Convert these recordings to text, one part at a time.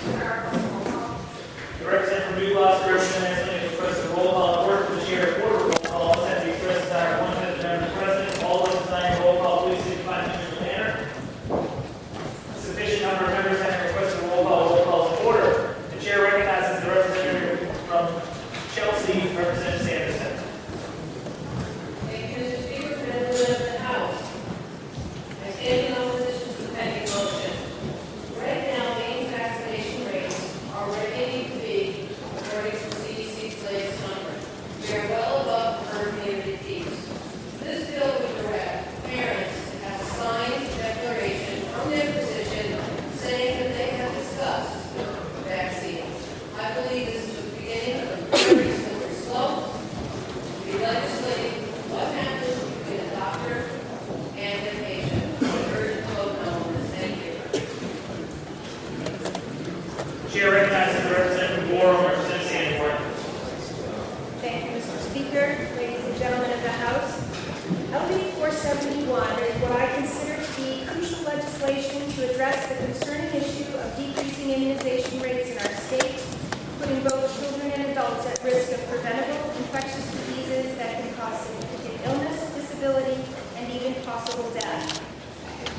The representative from New Gloucester, representative requests a roll call order for the chair of order roll call. All set to express desire one minute, Madam President. All those desiring roll call, please signify in the usual manner. Sufficient number of members having requested a roll call is in order. The chair recognizes the representative from Chelsea, Representative Sanderson. Thank you, Mr. Speaker, President of the House. I stand in opposition to the pending motion. Right now, Maine's vaccination rates are where they need to be according to the CDC's latest number. We are well above herd immunity peaks. This bill would direct parents to have a signed declaration from their physician saying that they have discussed vaccines. I believe this is the beginning of a very slippery slope. We legislate what happens between a doctor and their patient. I urge the vote no on this. Thank you. The chair recognizes the representative from Gorham, Representative Sanborn. Thank you, Mr. Speaker, ladies and gentlemen of the House. LB 471 is what I consider to be crucial legislation to address the concerning issue of decreasing immunization rates in our state, putting both children and adults at risk of preventable infectious diseases that can cause significant illness, disability, and even possible death.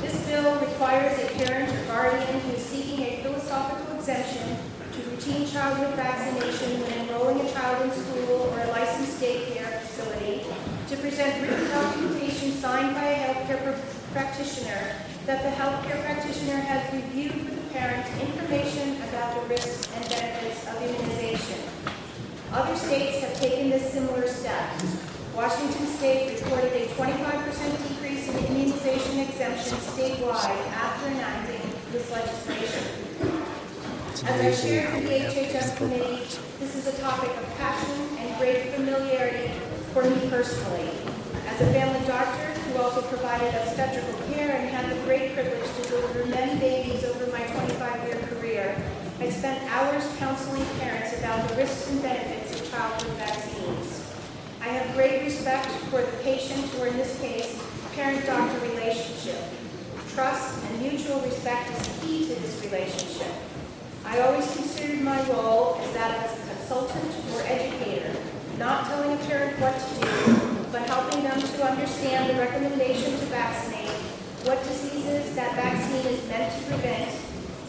This bill requires a parent or guardian who is seeking a philosophical exemption to routine childhood vaccination when enrolling a child in school or a licensed daycare facility to present written documentation signed by a healthcare practitioner that the healthcare practitioner has reviewed with the parent information about the risks and benefits of immunization. Other states have taken this similar step. Washington State reported a 25% decrease in immunization exemptions statewide after enacting this legislation. As I shared with the HHS committee, this is a topic of passion and great familiarity for me personally. As a family doctor who also provided obstetrical care and had the great privilege to deliver many babies over my 25-year career, I spent hours counseling parents about the risks and benefits of childhood vaccines. I have great respect for the patient, or in this case, parent-doctor relationship. Trust and mutual respect is key to this relationship. I always considered my role as that of a consultant or educator, not telling a parent what to do, but helping them to understand the recommendation to vaccinate, what diseases that vaccine is meant to prevent,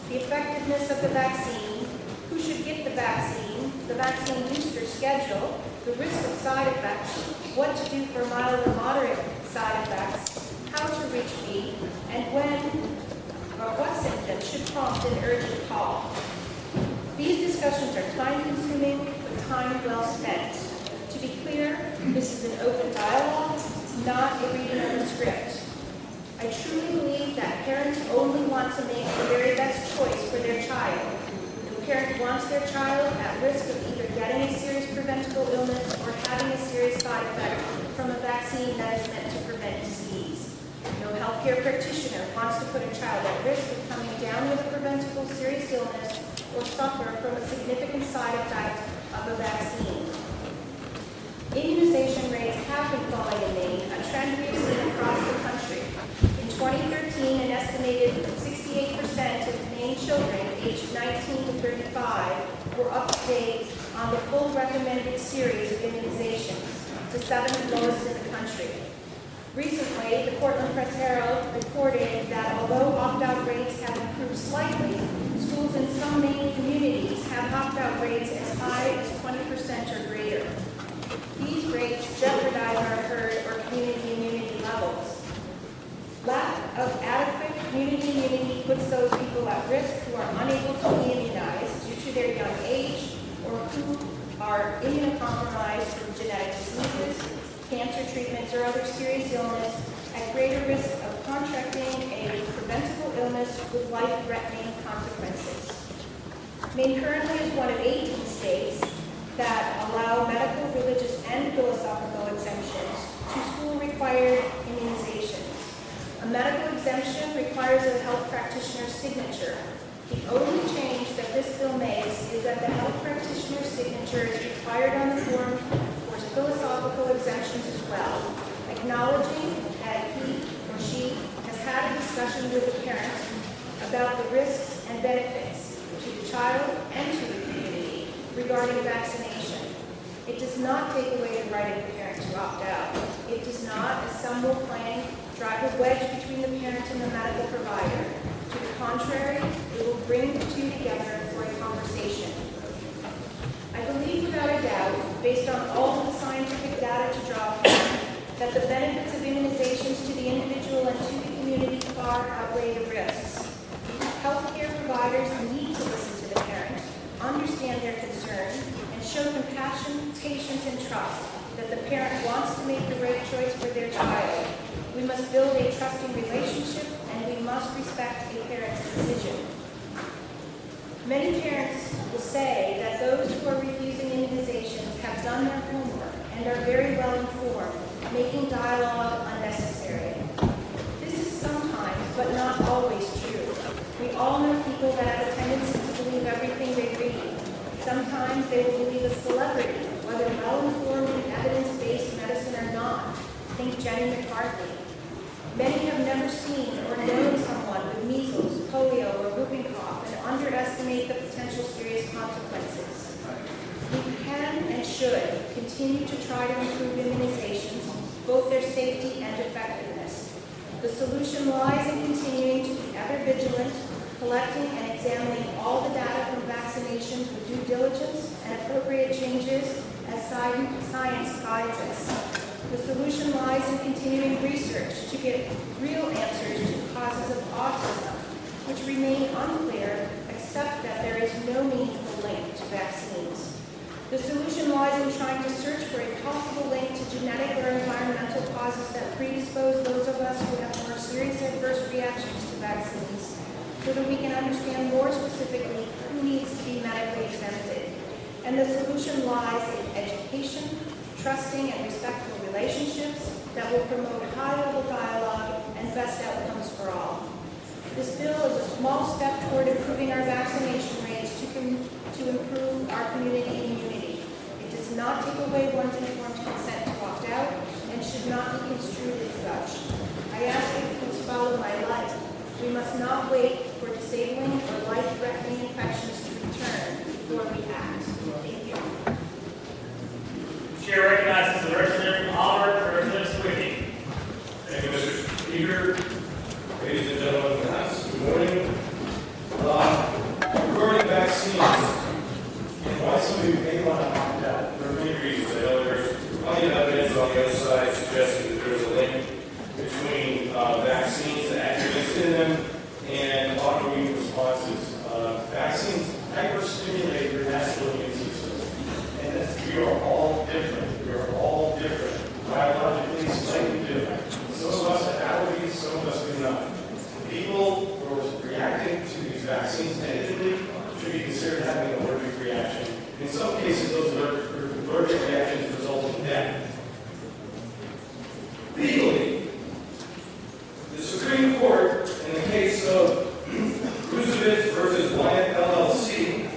the effectiveness of the vaccine, who should get the vaccine booster schedule, the risk of side effects, what to do for mild or moderate side effects, how to reach me, and when or what symptoms should prompt an urgent call. These discussions are time-consuming, but time well spent. To be clear, this is an open dialogue, not a reading of a script. I truly believe that parents only want to make the very best choice for their child. The parent wants their child at risk of either getting a serious preventable illness or having a serious side effect from a vaccine that is meant to prevent disease. No healthcare practitioner wants to put a child at risk of coming down with a preventable serious illness or suffer from a significant side effect of a vaccine. Immunization rates have been falling in Maine, a trend we have seen across the country. In 2013, an estimated 68% of Maine children aged 19 to 35 were up to date on the full recommended series of immunizations, the seventh lowest in the country. Recently, the Portland Press-Herald reported that although opt-out rates have improved slightly, schools in some Maine communities have opt-out rates as high as 20% or greater. These rates jeopardize our herd or community immunity levels. Lack of adequate community immunity puts those people at risk who are unable to be immunized due to their young age or who are immunocompromised from genetic diseases, cancer treatments, or other serious illness at greater risk of contracting a preventable illness with life-threatening consequences. Maine currently is one of 18 states that allow medical, religious, and philosophical exemptions to school-required immunizations. A medical exemption requires a health practitioner's signature. The only change that this bill makes is that the health practitioner's signature is required on the form for philosophical exemptions as well, acknowledging that he or she has had a discussion with the parent about the risks and benefits to the the child and to the community regarding vaccination. It does not take away the right of the parent to opt out. It does not, as some will claim, drive a wedge between the parent and the medical provider. To the contrary, it will bring the two together for a conversation. I believe without a doubt, based on all of the scientific data to draw from, that the benefits of immunizations to the individual and to the community far outweigh the risks. Healthcare providers need to listen to the parent, understand their concern, and show compassion, patience, and trust that the parent wants to make the right choice for their child. We must build a trusting relationship, and we must respect a parent's decision. Many parents will say that those who are refusing immunizations have done their homework and are very well informed, making dialogue unnecessary. This is sometimes, but not always, true. We all know people that have a tendency to believe everything they read. Sometimes they will believe a celebrity, whether well-informed in evidence-based medicine or not. Think Jenny McCarthy. Many have never seen or known someone with measles, polio, or whooping cough and underestimate the potential serious consequences. We can and should continue to try to improve immunizations, both their safety and effectiveness. The solution lies in continuing to be ever vigilant, collecting and examining all the data from vaccinations with due diligence and appropriate changes as science guides us. The solution lies in continuing research to get real answers to causes of autism, which remain unclear except that there is no meaningful link to vaccines. The solution lies in trying to search for a possible link to genetic or environmental causes that predispose those of us who have more serious adverse reactions to vaccines, so that we can understand more specifically who needs to be medically exempted. And the solution lies in education, trusting and respectful relationships that will promote high-level dialogue and best outcomes for all. This bill is a small step toward improving our vaccination rates to improve our community immunity. It does not take away one's informed consent to opt out and should not be construed as such. I ask that you please follow my light. We must not wait for disabling or life-threatening infections to return before we act. Thank you. Chair recognizes the representative from Auburn, Representative Squiggy. Thank you, Mr. Speaker. Ladies and gentlemen of the House, good morning. Regarding vaccines, and why some of you may want to opt out, there are many reasons. I know there's plenty of evidence on the other side suggesting that there's a link between vaccines, the attributes in them, and autoimmune responses. Vaccines hyperstimulate your natural immune system, and that we are all different. We are all different, biologically slightly different. Some of us have allergies, some of us do not. People who are reacting to these vaccines negatively should be considered having an allergic reaction. In some cases, those allergic reactions result in death. Legally, the Supreme Court, in the case of ENGROSSED versus Wyeth LLC,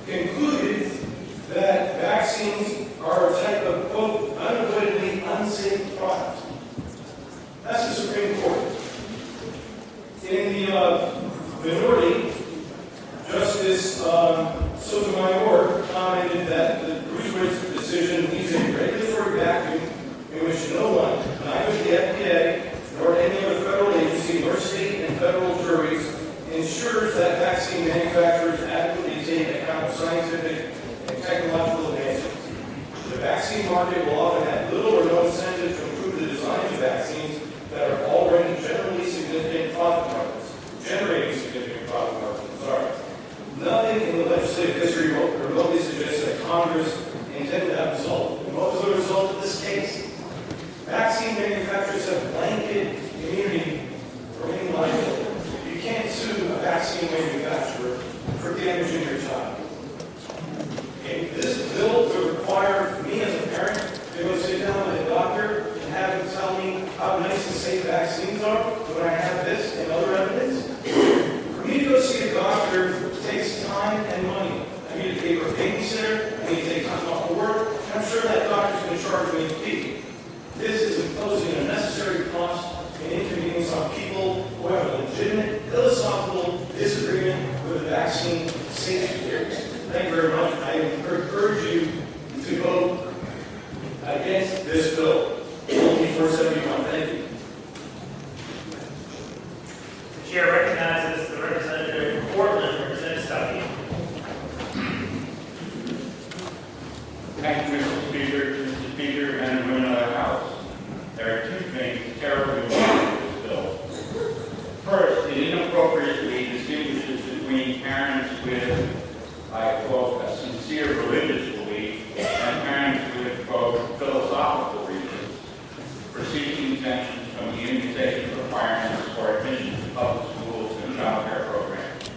concluded that vaccines are a type of, quote, unavoidably unsafe product. That's the Supreme Court. In the minority, Justice Sotomayor commented that the ENGROSSED decision leaves a regulatory vacuum in which no one, neither the FDA nor any other federal agency nor state and federal juries, ensures that vaccine manufacturers adequately take account of scientific and technological advancements. The vaccine market will often have little or no incentive to improve the design of vaccines that are already generating significant profit margins. Nothing in the legislative history remotely suggests that Congress intended that result. And what was the result of this case? Vaccine manufacturers have blanket immunity from any liability. You can't sue a vaccine manufacturer for damaging your child. Okay? This bill would require me as a parent to go sit down with a doctor and have him tell me how nice and safe vaccines are when I have this and other evidence. For me to go see a doctor takes time and money. I need to pay for a babysitter, I need to take time off of work, and I'm sure that doctor's going to charge me a fee. This is imposing unnecessary cost and inconvenience on people who have a legitimate philosophical disagreement with the vaccine safety areas. Thank you very much. I urge you to vote against this bill, LD 471. Thank you. The chair recognizes the representative from Portland, Representative Stuckey. Thank you, Mr. Speaker, men and women of the House. There are two things terribly wrong with this bill. First, it inappropriately distinguishes between parents with, I quote, a sincere religious belief and parents with, quote, philosophical reasons for seeking exemptions from the immunization requirements for admission to public schools and child care programs.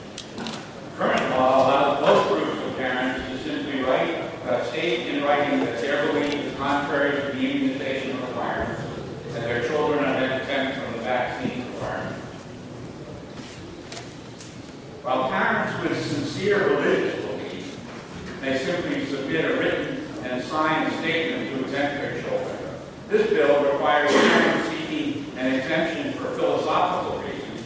Current law allows both groups of parents to simply state in writing that their belief is contrary to the immunization requirements and their children are then exempt from the vaccine requirement. While parents with sincere religious belief may simply submit a written and signed statement to exempt their children, this bill requires parents seeking an exemption for philosophical reasons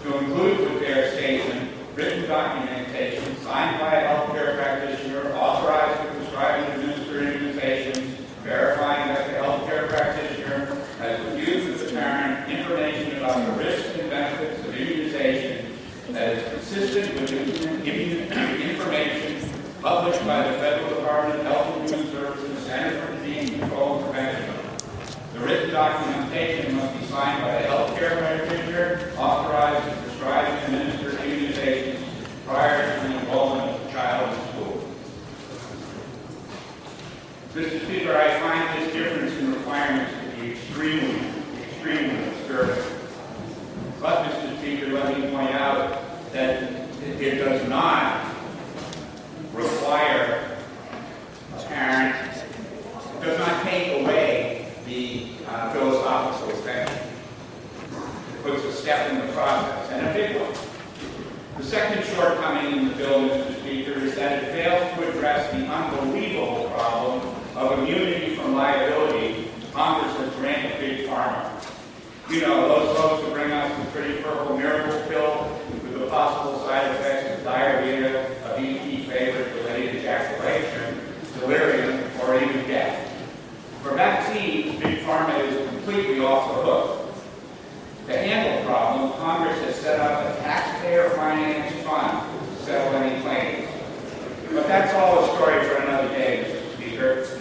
to include with their statement written documentation signed by a healthcare practitioner authorized to prescribe and administer immunizations, verifying that the healthcare practitioner has reviewed with the parent information about the risks and benefits of immunization that is consistent with information published by the Federal Department of Health and Human Services Center for Disease Control and Prevention. The written documentation must be signed by the healthcare practitioner authorized to prescribe and administer immunizations prior to the enrollment of the child in school. Mr. Speaker, I find this difference in requirements to be extremely disturbing. But, Mr. Speaker, let me point out that it does not require a parent, it does not take away the philosophical exemption. It puts a step in the process, and a big one. The second shortcoming in the bill, Mr. Speaker, is that it fails to address the unbelievable problem of immunity from liability Congress has granted Big Pharma. You know, those folks who bring us the pretty purple miracle pill with the possible side effects of diarrhea, of ET favors, delayed ejaculation, delirium, or even death. For vaccines, Big Pharma is completely off the hook. To handle the problem, Congress has set up a taxpayer-financed fund to settle any claims. But that's all a story for another day, Mr. Speaker.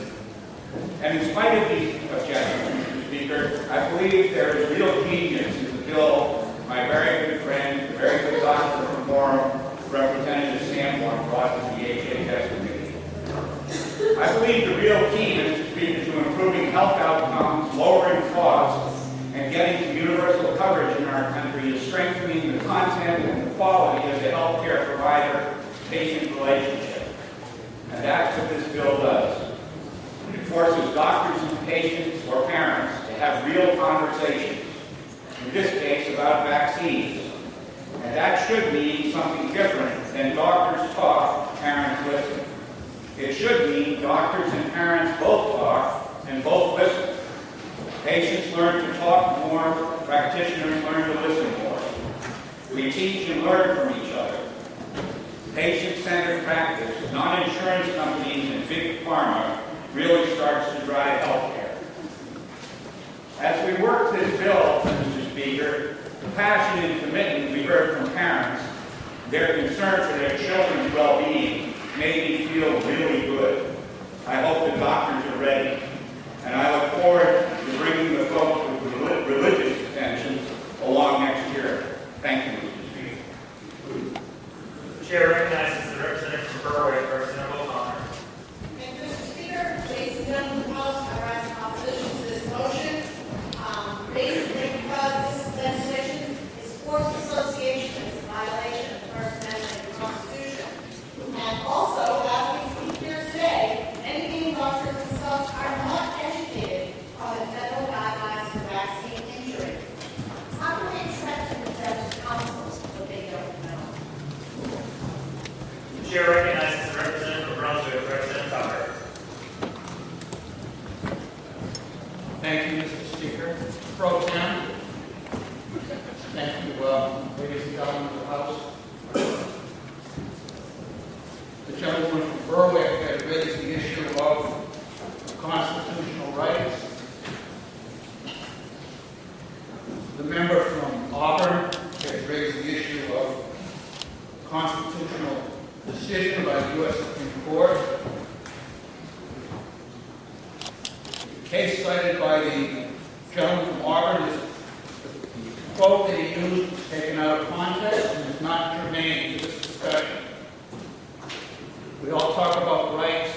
And in spite of these objections, Mr. Speaker, I believe there is real genius in the bill my very good friend, very good doctor from Durham, Representative Sanborn, brought to the HHS committee. I believe the real key, Mr. Speaker, to improving health outcomes, lowering costs, and getting to universal coverage in our country is strengthening the content and the quality of the healthcare provider-patient relationship. And that's what this bill does. It forces doctors and patients or parents to have real conversations, in this case about vaccines. And that should mean something different than doctors talk, parents listen. It should mean doctors and parents both talk and both listen. Patients learn to talk more, practitioners learn to listen more. We teach and learn from each other. Patient-centered practice, non-insurance companies, and Big Pharma really starts to drive healthcare. As we work this bill, Mr. Speaker, the passion and commitment we heard from parents, their concern for their children's well-being, made me feel really good. I hope the doctors are ready. And I look forward to bringing the folks with religious exemptions along next year. Thank you, Mr. Speaker. The chair recognizes the representative from Berwick, Representative O'Connor. Thank you, Mr. Speaker. Ladies and gentlemen of the House, I rise in opposition to this motion. Basically because this legislation is forced association, it's a violation of the First Amendment of the Constitution. And also, as we speak here today, many doctors themselves are not educated on the federal guidelines for vaccine injury. How can we expect them to judge counsels what they don't know? The chair recognizes the representative from Brunswick, Representative Tucker. Thank you, Mr. Speaker. Pro Tem. Thank you, ladies and gentlemen of the House. the gentleman from Berwick has raised the issue of constitutional rights. The member from Auburn has raised the issue of constitutional decision by the U.S. Supreme Court. The case cited by the gentleman from Auburn is the quote that he used was taken out of context and is not germane to this discussion. We all talk about rights,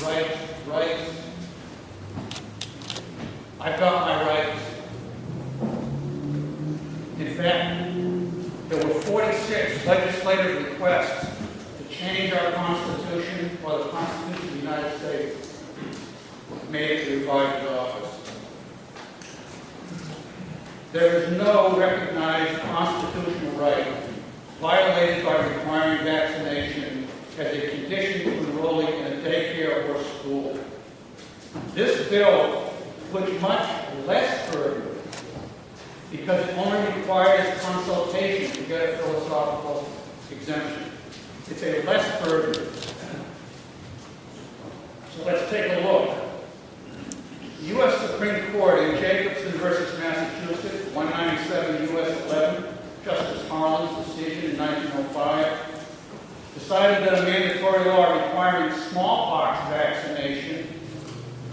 rights, rights. I've got my rights. In fact, there were 46 legislative requests to change our Constitution or the Constitution of the United States made it to revised office. There is no recognized constitutional right violated by requiring vaccination as a condition to enrolling in a daycare or school. This bill puts much less burden because it only requires consultation to get a philosophical exemption. It's a less burden. So let's take a look. The U.S. Supreme Court in Jacobson versus Massachusetts, 197 U.S. 11, Justice Harlan's decision in 1905, decided that a mandatory law requiring smallpox vaccination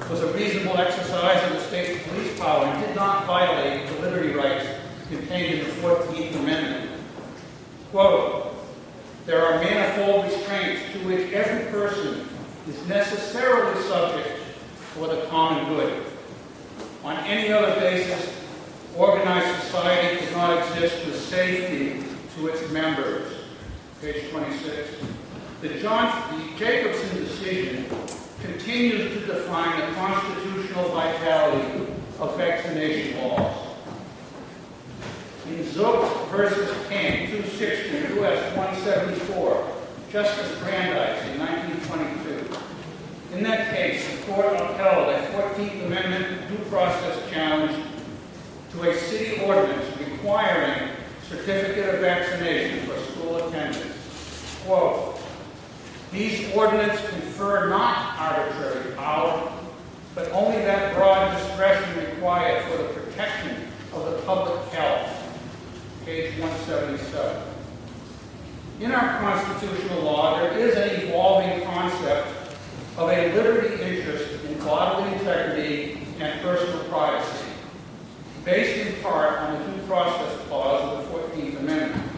was a reasonable exercise of the state's police power and did not violate the liberty rights contained in the 14th Amendment. Quote, there are manifold restraints to which every person is necessarily subject for the common good. On any other basis, organized society does not exist with safety to its members. Page 26. The Jacobson decision continues to define the constitutional vitality of vaccination laws. In Zook versus King, 260 U.S. 174, Justice Brandeis in 1922. In that case, the court upheld a 14th Amendment due process challenge to a city ordinance requiring certificate of vaccination for school attendance. Quote, these ordinances confer not arbitrary power, but only that broad discretion required for the protection of the public health. Page 177. In our constitutional law, there is an evolving concept of a liberty interest in bodily integrity and personal privacy, based in part on the due process clause of the 14th Amendment.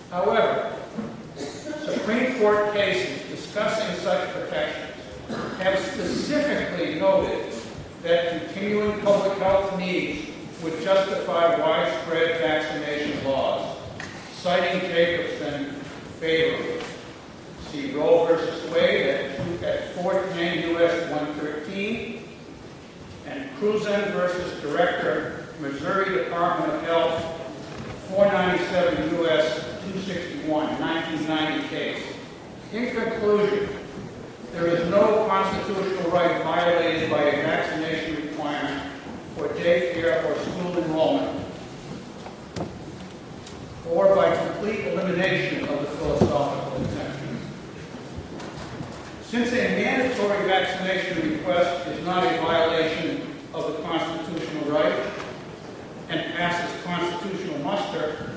However, Supreme Court cases discussing such protections have specifically noted that continuing public health needs would justify widespread vaccination laws, citing Jacobson favorably. See Roe versus Wade at 410 U.S. 113, and Cruzen versus Director, Missouri Department of Health, 497 U.S. 261, 1990 case. In conclusion, there is no constitutional right violated by a vaccination requirement for daycare or school enrollment, or by complete elimination of the philosophical exemption. Since a mandatory vaccination request is not a violation of the constitutional right and passes constitutional muster,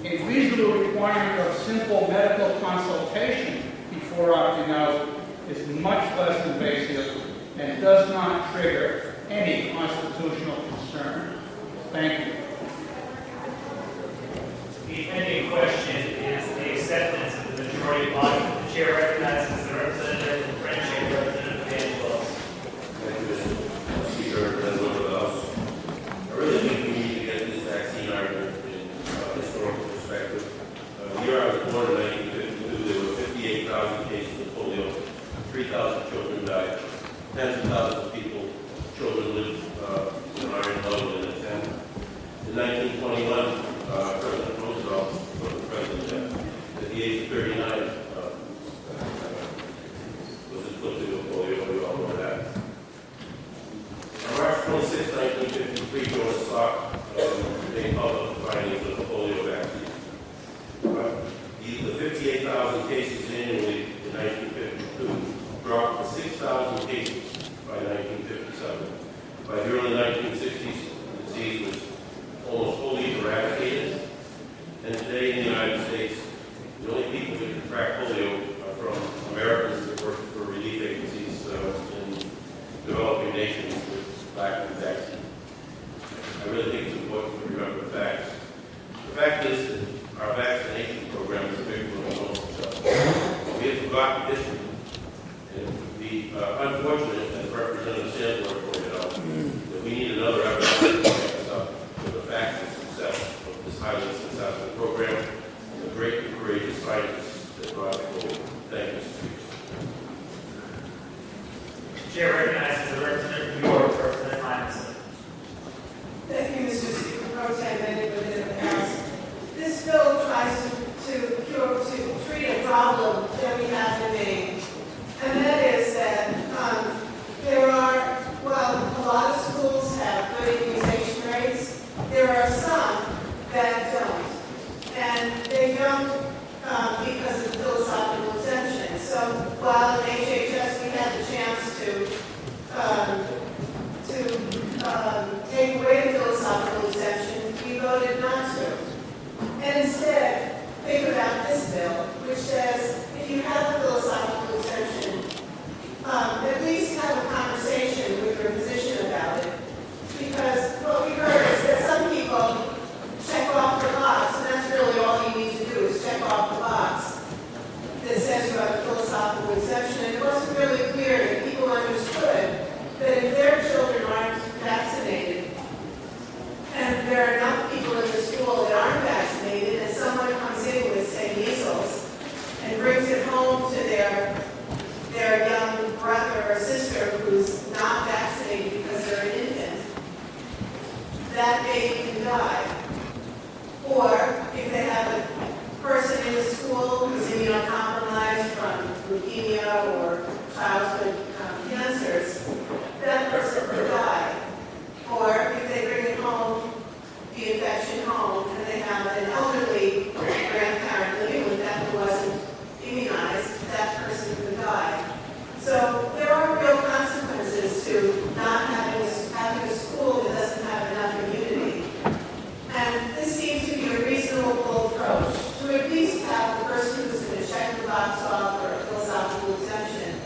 a reasonable requirement of simple medical consultation before opting out is much less invasive and does not trigger any constitutional concern. Thank you. The pending question is the acceptance of the majority body. The chair recognizes the representative from Friendship, Representative Angelos. Thank you, Mr. Speaker, and member of the House. I really think we need to get this vaccine argument in historical perspective. The year I was born in 1952, there were 58,000 cases of polio, 3,000 children died, tens of thousands of people, children lived in iron lung and attend. In 1921, President Roosevelt was the president at the age of 39 was inflicted with polio. We all know that. On March 26, 1953, George Salk made public the findings of the polio vaccine. The 58,000 cases annually 1952 dropped to 6,000 cases by 1957. By the early 1960s, the disease was almost fully eradicated. And today in the United States, the only people who can track polio are from Americans that work for relief agencies in developing nations with lack of vaccine. I really think it's important to remember the facts. The fact is that our vaccination program is a big one on itself. We have forgotten history. And it would be unfortunate, as Representative Sandler pointed out, that we need another effort to back us up with the facts and success of this highly successful program and the great and courageous scientists that brought it forward. Thank you, Mr. Speaker. Chair recognizes the representative from New York, Representative Heinz. Thank you, Mr. Speaker. Pro Tem Amended within the House. This bill tries to treat a problem that we have in Maine, and that is that a lot of schools have good immunization rates. There are some that don't, and they don't because of the philosophical exemption. So while in HHS we had the chance to take away the philosophical exemption, we voted not to. And instead, think about this bill, which says if you have a philosophical exemption, at least have a conversation with your physician about it. Because what we heard is that some people check off the box, and that's really all you need to do is check off the box that says you have a philosophical exemption. And it wasn't really clear that people understood that if their children aren't vaccinated, and there are enough people in the school that aren't vaccinated, and someone comes in with, say, measles, and brings it home to their young brother or sister who's not vaccinated because they're an infant, that baby can die. Or if they have a person in the school who's immunocompromised from leukemia or childhood cancers, that person could die. Or if they bring it home, the infection home, and they have an elderly grandparent living with them who wasn't immunized, that person could die. So there are real consequences to not having a school that doesn't have enough immunity. And this seems to be a reasonable approach to at least have the person who's going to check the box off or a philosophical exemption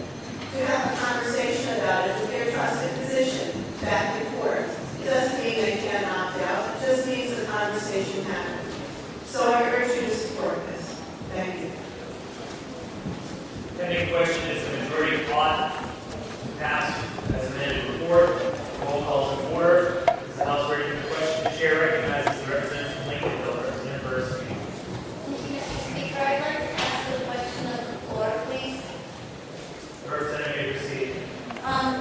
to have a conversation about it with their trusted physician back and forth. It doesn't mean they can't opt out. It just means the conversation happens. So I urge you to support this. Thank you. Pending question is the majority plot passed as amended report. Roll call is in order. Is the House ready for the question? The chair recognizes the representative from Lincolnville, Representative Burson. Mr. Speaker, I'd like to ask the question of the floor, please. The representative may proceed.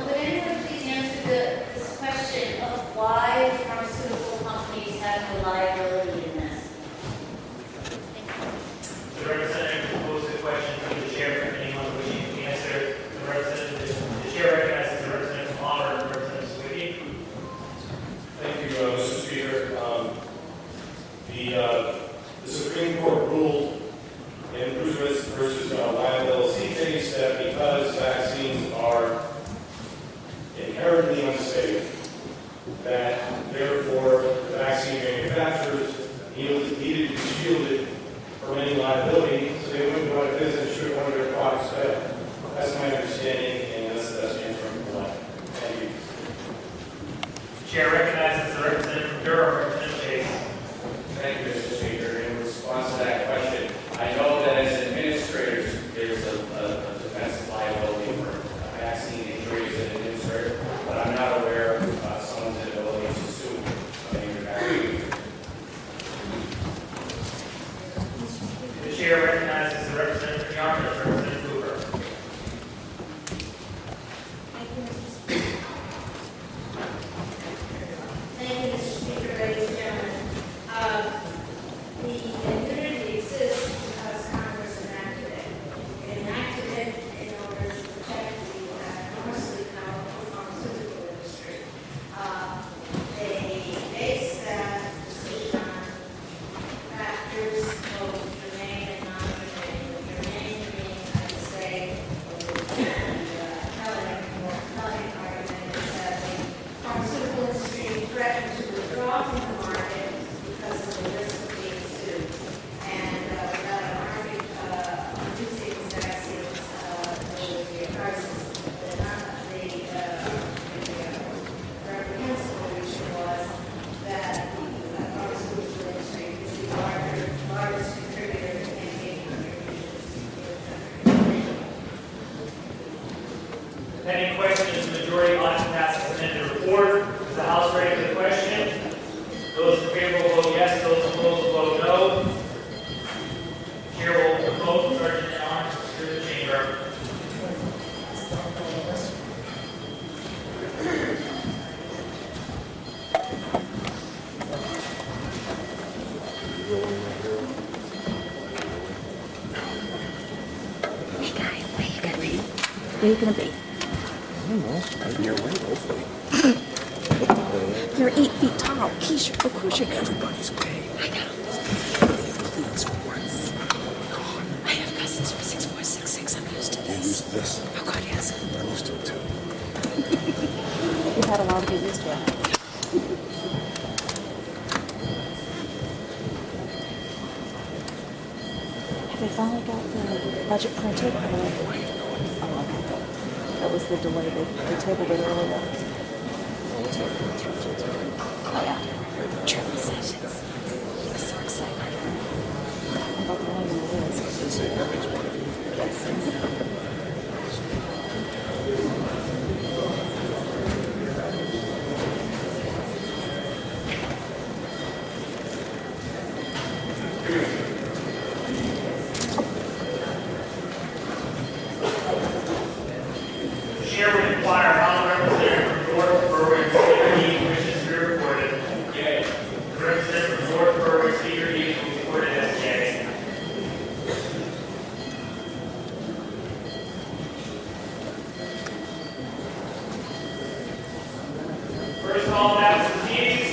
Would anyone please answer this question of why pharmaceutical companies have no liability in this? The representative will pose the question to the chair for anyone wishing to answer. The chair recognizes the representative from Auburn, Representative Swiggy. Thank you, Mr. Speaker. The Supreme Court ruled in Westbrook versus Lyle LLC case that because vaccines are inherently unsafe, that therefore the vaccine manufacturers needed to be shielded from any liability, so they wouldn't go out of business should one of their products fail. That's my understanding, and that's the answer from the line. Thank you. The chair recognizes the representative from Durham, Representative Chase. Thank you, Mr. Speaker. In response to that question, I know that as administrators, there's a defense liability for vaccine injuries as an administrator, but I'm not aware of someone's inability to Pending question is the majority ought to pass this amended report. Is the House ready for the question? Those in favor will vote yes, those opposed will vote no. Chair will vote Sergeant at Arms through the chamber. Where are you going to be? I don't know. Right in your way, hopefully. You're 8 feet tall. Keisha, of course you're going to. Everybody's way. I know. Please, for once. I have cousins who are 6'4", 6'6". I'm used to You're this. used to this. Oh, God, yes. I'm used to it too. You've had a while to get used to it. Have they finally got the budget printed? Oh, okay. That was the delay. They tabled it earlier. Oh, it's not going through till tonight. Oh, yeah. Charlie Sessions. He was so excited about the one in the list. They say that makes one of you. Yes. The chair would inquire how the representative from North Berwick, Speaker Dean, wishes to be reported. Yay. The representative from North Berwick, Speaker Dean, will be reported as yay. First call of absentees.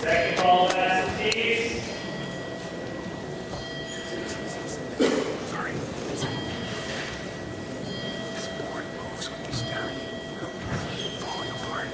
Second call of absentees. Sorry. This board moves when you stare at it. Falling apart.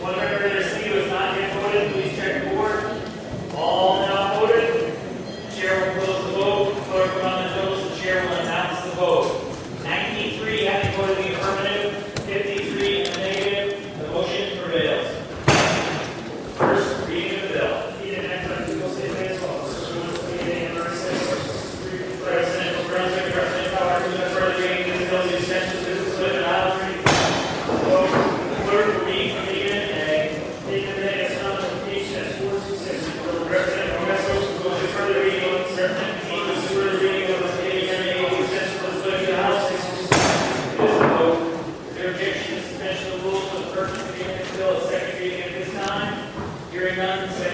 One representative who has not yet voted, please check the board. All now voted. The chair will close the vote. Clerk will run the totals. The chair will announce the vote. 93 having voted in the affirmative, 53 in the negative. The motion prevails. First reading of the bill. President Brunswick, President Howard, who has further reading of the bill, the extension of business with an aisle. Clerk will read from the unit and take the minutes on notification as 426. Representative from Westbrook will go to further reading of the certain further reading of the committee and the extension of the budget house. It is a vote. Their objection to suspension of rules for the purpose of the bill is second reading at this time. Hearing none, say